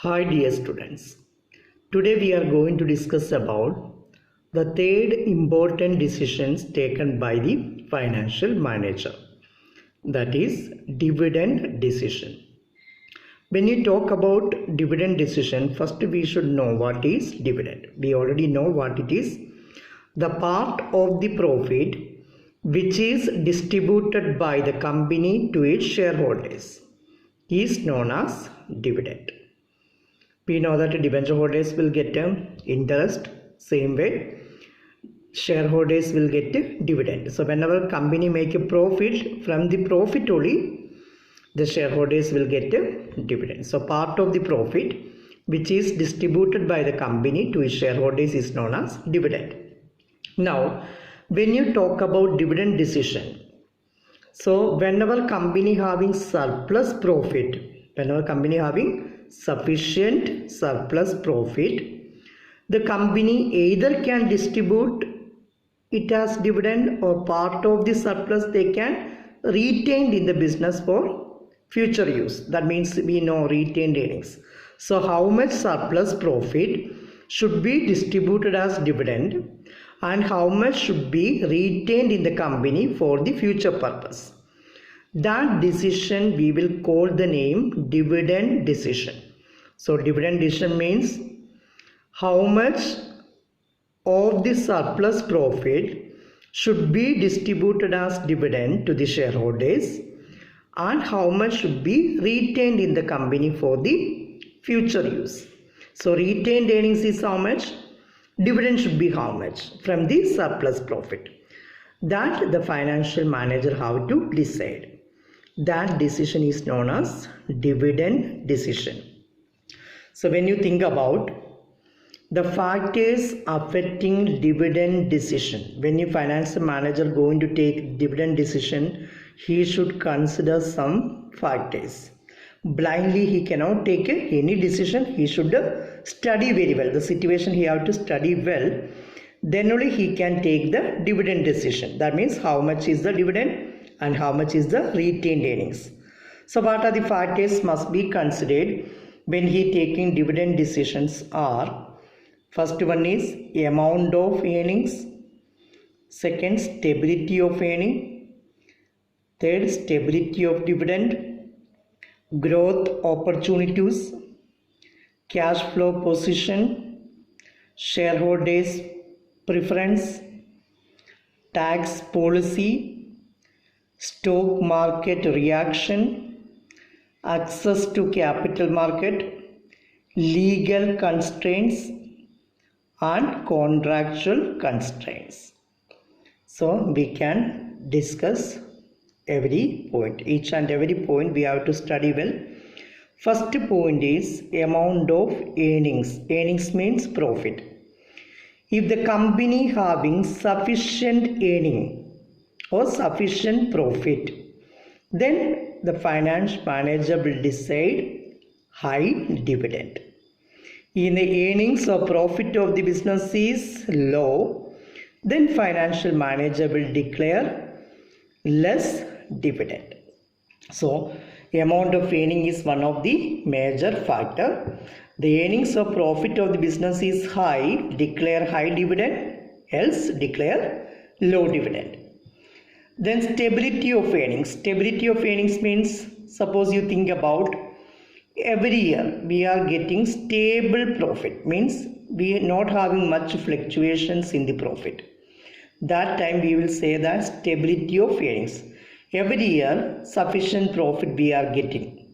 Hi dear students, today we are going to discuss about the third important decisions taken by the financial manager, that is dividend decision. When you talk about dividend decision, first we should know what is dividend. We already know what it is. The part of the profit which is distributed by the company to its shareholders is known as dividend. We know that debenture holders will get interest, same way shareholders will get dividend. So whenever company make a profit, from the profit only the shareholders will get a dividend. So part of the profit which is distributed by the company to its shareholders is known as dividend. Now when you talk about dividend decision, so whenever company having surplus profit, whenever company having sufficient surplus profit, the company either can distribute it as dividend or part of the surplus they can retain in the business for future use. That means we know retained earnings. So how much surplus profit should be distributed as dividend and how much should be retained in the company for the future purpose. That decision we will call the name dividend decision. So dividend decision means how much of the surplus profit should be distributed as dividend to the shareholders and how much should be retained in the company for the future use. So retained earnings is how much, dividend should be how much from the surplus profit. That the financial manager have to decide. That decision is known as dividend decision. So when you think about the factors affecting dividend decision, when your financial manager going to take dividend decision, he should consider some factors. Blindly he cannot take any decision. He should study very well the situation. He have to study well, then only he can take the dividend decision. That means how much is the dividend and how much is the retained earnings. So what are the factors must be considered when he taking dividend decisions are: first one is amount of earnings, second stability of earning, third stability of dividend, growth opportunities, cash flow position, shareholders preference, tax policy, stock market reaction, access to capital market, legal constraints and contractual constraints. So we can discuss every point, each and every point we have to study well. First point is amount of earnings. Earnings means profit. If the company having sufficient earning or sufficient profit, then the finance manager will decide high dividend. In the earnings or profit of the business is low, then financial manager will declare less dividend. So amount of earning is one of the major factor. The earnings or profit of the business is high, declare high dividend, else declare low dividend. Then stability of earnings. Stability of earnings means, suppose you think about every year we are getting stable profit, means we are not having much fluctuations in the profit. That time we will say that stability of earnings. Every year sufficient profit we are getting.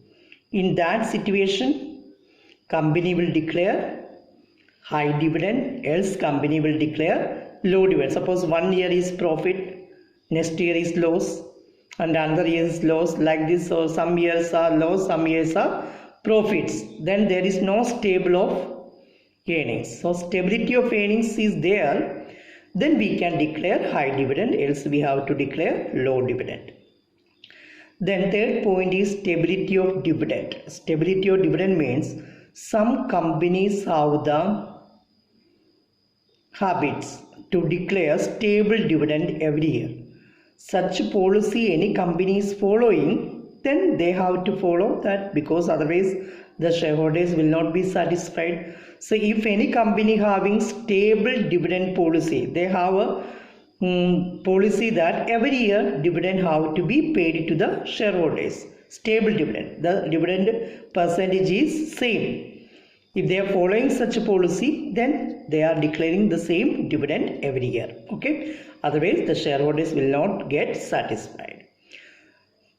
In that situation, company will declare high dividend, else company will declare low dividend. Suppose 1 year is profit, next year is loss, and another year is loss, like this. So some years are loss, some years are profits. Then there is no stable of earnings. So stability of earnings is there, then we can declare high dividend, else we have to declare low dividend. Then third point is stability of dividend. Stability of dividend means some companies have the habits to declare stable dividend every year. Such policy any company is following, then they have to follow that, because otherwise the shareholders will not be satisfied. So if any company having stable dividend policy, they have a policy that every year dividend have to be paid to the shareholders. Stable dividend, the dividend percentage is same. If they are following such a policy, then they are declaring the same dividend every year. Okay, otherwise the shareholders will not get satisfied.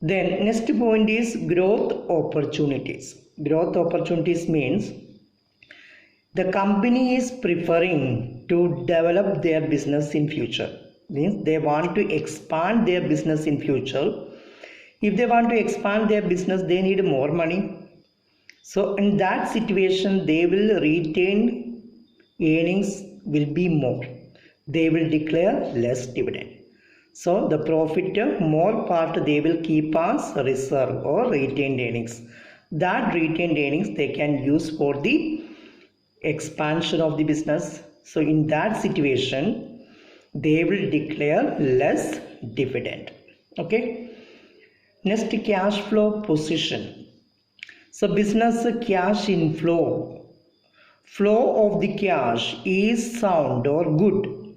Then next point is growth opportunities. Growth opportunities means the company is preferring to develop their business in future. Means they want to expand their business in future. If they want to expand their business, they need more money. So in that situation, they will retain earnings will be more. They will declare less dividend. So the profit, more part they will keep as reserve or retained earnings. That retained earnings they can use for the expansion of the business. So in that situation, they will declare less dividend. Okay. Next, cash flow position. So business cash inflow, flow of the cash is sound or good,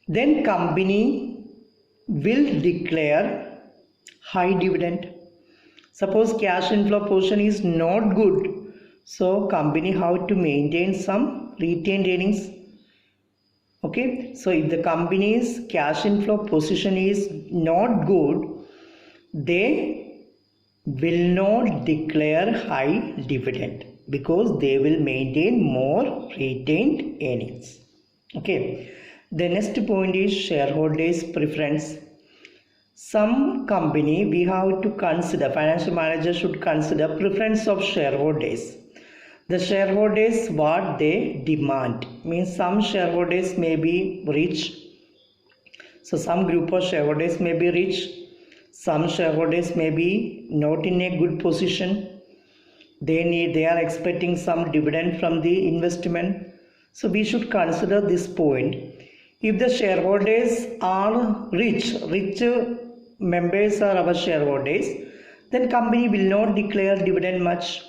then company will declare high dividend. Suppose cash inflow position is not good, so company have to maintain some retained earnings. Okay, so if the company's cash inflow position is not good, they will not declare high dividend because they will maintain more retained earnings. Okay, the next point is shareholders preference. Some company we have to consider, financial manager should consider preference of shareholders. The shareholders what they demand, means some shareholders may be rich, so some group of shareholders may be rich, some shareholders may be not in a good position, they are expecting some dividend from the investment. So we should consider this point. If the shareholders are rich members are our shareholders, then company will not declare dividend much.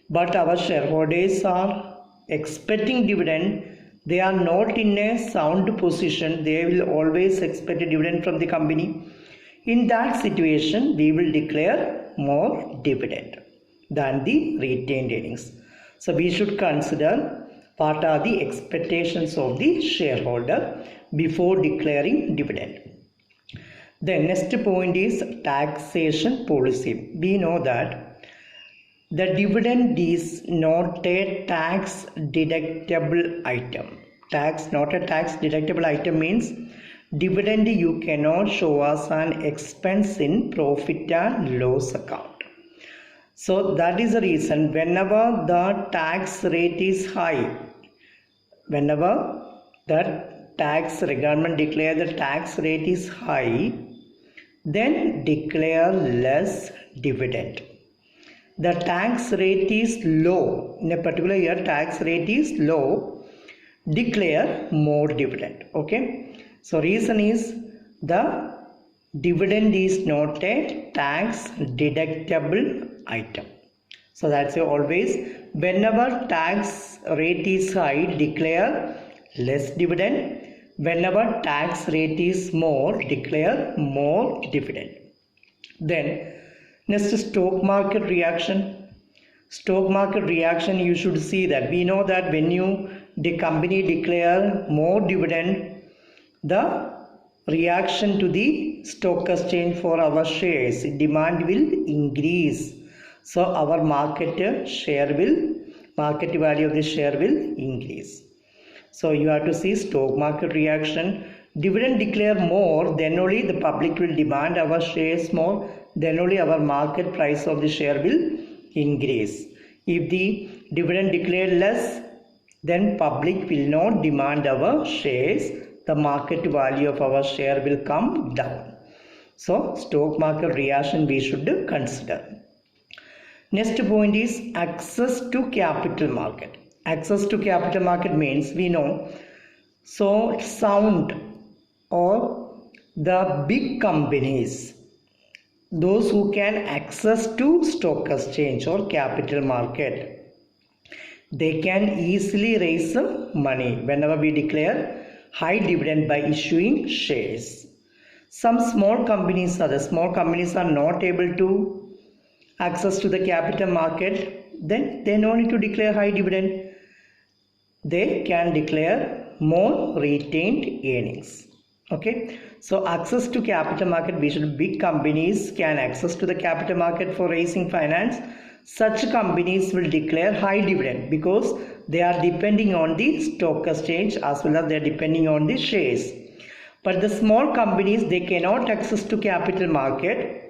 But our shareholders are expecting dividend, they are not in a sound position, they will always expect a dividend from the company. In that situation, we will declare more dividend than the retained earnings. So we should consider what are the expectations of the shareholder before declaring dividend. The next point is taxation policy. We know that the dividend is not a tax deductible item. Not a tax deductible item means dividend you cannot show as an expense in profit and loss account. So that is the reason whenever the tax rate is high, whenever the government declare the tax rate is high, then declare less dividend. The tax rate is low, in a particular year tax rate is low, declare more dividend. Okay, so reason is the dividend is not a tax deductible item. So that's always whenever tax rate is high, declare less dividend. Whenever tax rate is more, declare more dividend. Then next, stock market reaction. Stock market reaction, you should see that we know that when the company declare more dividend, the reaction to the stock exchange for our shares, demand will increase. So our market value of the share will increase. So you have to see stock market reaction. Dividend declare more, then only the public will demand our shares more, then only our market price of the share will increase. If the dividend declared less, then public will not demand our shares, the market value of our share will come down. So stock market reaction we should consider. Next point is access to capital market. Access to capital market means we know, so sound or the big companies, those who can access to stock exchange or capital market, they can easily raise some money whenever we declare high dividend by issuing shares. Some small companies are not able to access to the capital market, then they no need to declare high dividend. They can declare more retained earnings. Okay, so access to capital market, big companies can access to the capital market for raising finance. Such companies will declare high dividend because they are depending on the stock exchange as well as they are depending on the shares. But the small companies, they cannot access to capital market.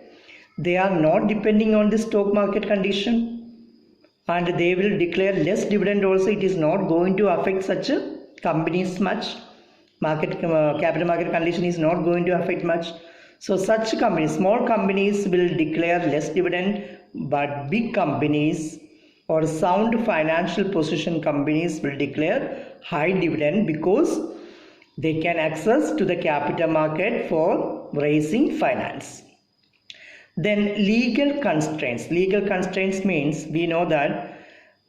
They are not depending on the stock market condition, and they will declare less dividend also. It is not going to affect such a companies much. Capital market condition is not going to affect much. So such companies, small companies will declare less dividend, but big companies or sound financial position companies will declare high dividend because they can access to the capital market for raising finance. Then legal constraints. Legal constraints means we know that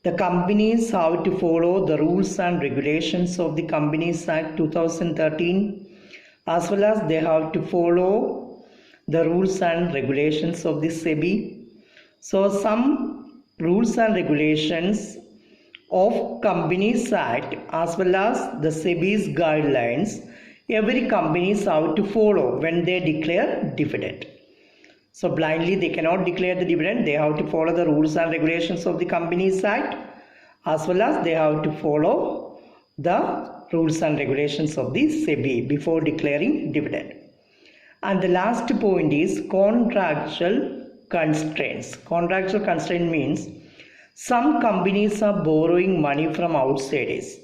the companies have to follow the rules and regulations of the Companies Act 2013, as well as they have to follow the rules and regulations of the SEBI. So some rules and regulations of Companies Act as well as the SEBI's guidelines, every companies have to follow when they declare dividend. So blindly they cannot declare the dividend. They have to follow the rules and regulations of the Companies Act as well as they have to follow the rules and regulations of the SEBI before declaring dividend. And the last point is contractual constraints. Contractual constraint means some companies are borrowing money from outsiders.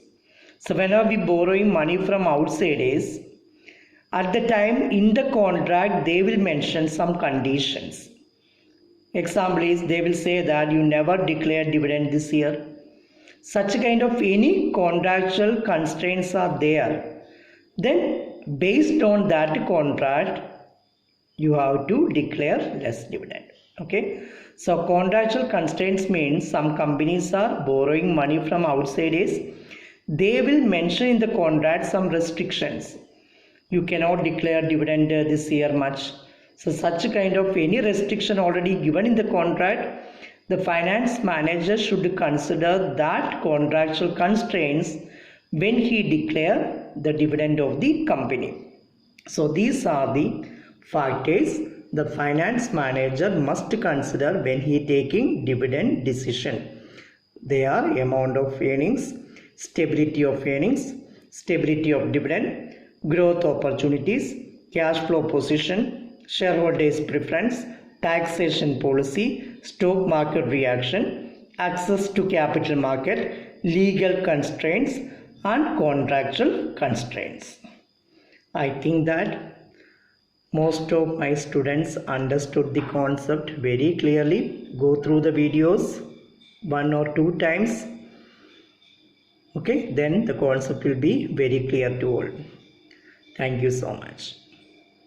So whenever we borrowing money from outsiders, at the time in the contract they will mention some conditions. Example is they will say that you never declare dividend this year. Such kind of any contractual constraints are there. Then based on that contract you have to declare less dividend. Okay. So contractual constraints means some companies are borrowing money from outsiders. They will mention in the contract some restrictions. You cannot declare dividend this year much. So such kind of any restriction already given in the contract, the finance manager should consider that contractual constraints when he declare the dividend of the company. So these are the factors the finance manager must consider when he taking dividend decision. They are amount of earnings, stability of earnings, stability of dividend, growth opportunities, cash flow position, shareholders preference, taxation policy, stock market reaction, access to capital market, legal constraints and contractual constraints. I think that most of my students understood the concept very clearly. Go through the videos 1 or 2 times. Okay, then the concept will be very clear to all. Thank you so much.